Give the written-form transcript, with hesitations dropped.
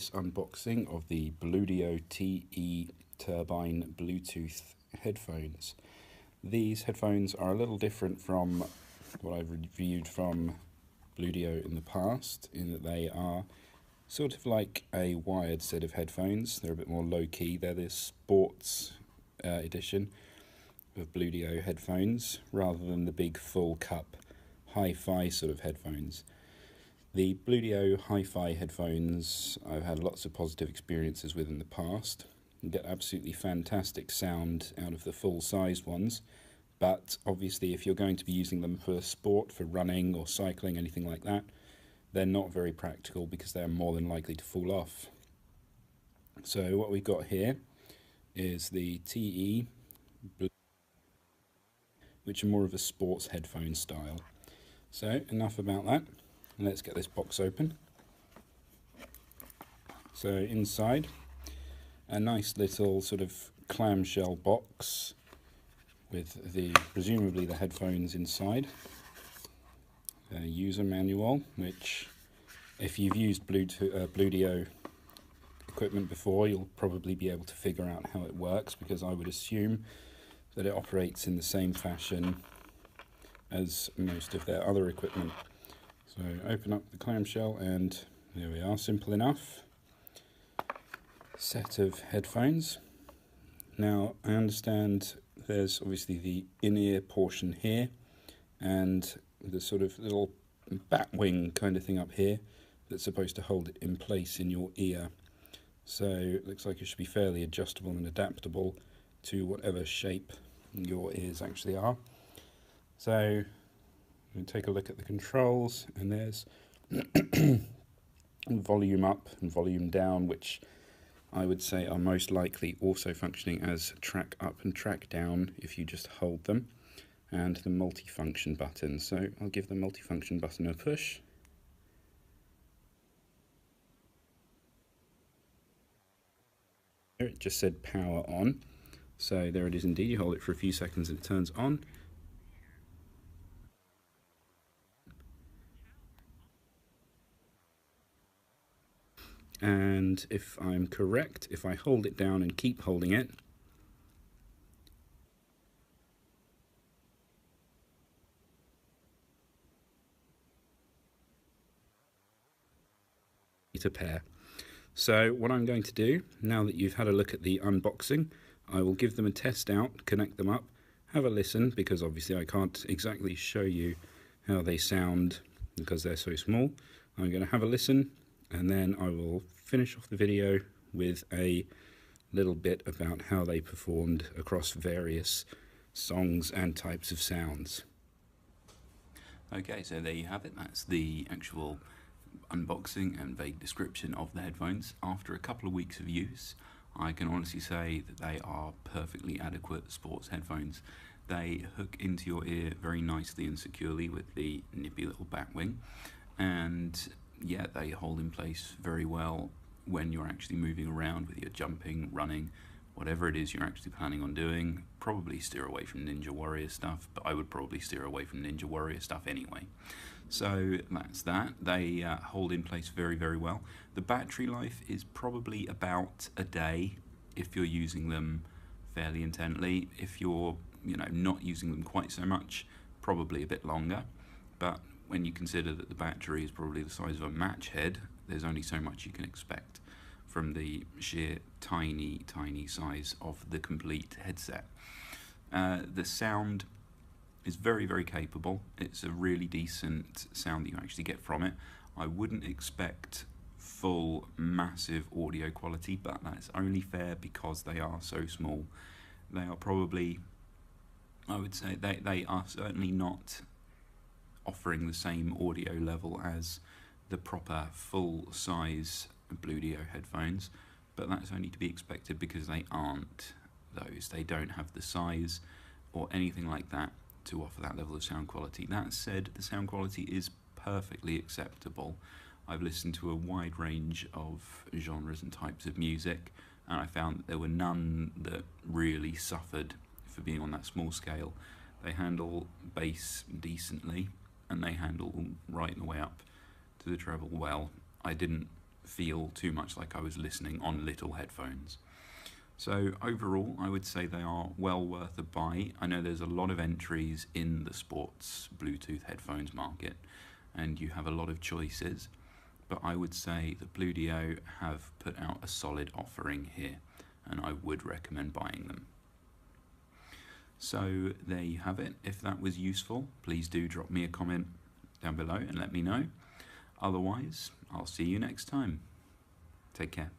This unboxing of the Bluedio TE Turbine Bluetooth headphones. These headphones are a little different from what I've reviewed from Bluedio in the past, in that they are sort of like a wired set of headphones. They're a bit more low-key. They're the sports edition of Bluedio headphones, rather than the big full cup hi-fi sort of headphones. The Bluedio hi-fi headphones I've had lots of positive experiences with in the past. You get absolutely fantastic sound out of the full-sized ones, but obviously if you're going to be using them for sport, for running or cycling, anything like that, they're not very practical because they're more than likely to fall off. So what we've got here is the TE, which are more of a sports headphone style. So enough about that. Let's get this box open. So inside, a nice little sort of clamshell box with presumably the headphones inside. A user manual, which if you've used Bluedio equipment before, you'll probably be able to figure out how it works, because I would assume that it operates in the same fashion as most of their other equipment. So open up the clamshell and there we are, simple enough. Set of headphones. Now I understand there's obviously the in-ear portion here and the sort of little bat wing kind of thing up here that's supposed to hold it in place in your ear. So it looks like it should be fairly adjustable and adaptable to whatever shape your ears actually are. So we take a look at the controls, and there's volume up and volume down, which I would say are most likely also functioning as track up and track down if you just hold them, and the multifunction button. So I'll give the multifunction button a push. It just said power on, so there it is indeed. You hold it for a few seconds and it turns on. And if I'm correct, if I hold it down and keep holding it, it's a pair. So what I'm going to do, now that you've had a look at the unboxing, I will give them a test out, connect them up, have a listen, because obviously I can't exactly show you how they sound because they're so small. I'm going to have a listen, and then I will finish off the video with a little bit about how they performed across various songs and types of sounds. Okay, so there you have it. That's the actual unboxing and vague description of the headphones. After a couple of weeks of use, I can honestly say that they are perfectly adequate sports headphones. They hook into your ear very nicely and securely with the nippy little bat wing, and yeah, they hold in place very well when you're actually moving around, with your jumping, running, whatever it is you're actually planning on doing. Probably steer away from Ninja Warrior stuff, but I would probably steer away from Ninja Warrior stuff anyway. So that's that. They hold in place very, very well. The battery life is probably about a day if you're using them fairly intently. If you're, not using them quite so much, probably a bit longer. But when you consider that the battery is probably the size of a match head, there's only so much you can expect from the sheer tiny, tiny size of the complete headset. The sound is very, very capable. It's a really decent sound that you actually get from it. I wouldn't expect full, massive audio quality, but that's only fair because they are so small. They are probably, I would say, they are certainly not offering the same audio level as the proper full-size Bluedio headphones, but that's only to be expected because they aren't those. They don't have the size or anything like that to offer that level of sound quality. That said, the sound quality is perfectly acceptable. I've listened to a wide range of genres and types of music, and I found that there were none that really suffered for being on that small scale. They handle bass decently, and they handle right the way up to the treble well. I didn't feel too much like I was listening on little headphones. So overall, I would say they are well worth a buy. I know there's a lot of entries in the sports Bluetooth headphones market, and you have a lot of choices, but I would say that Bluedio have put out a solid offering here, and I would recommend buying them. So there you have it. If that was useful, please do drop me a comment down below and let me know. Otherwise, I'll see you next time. Take care.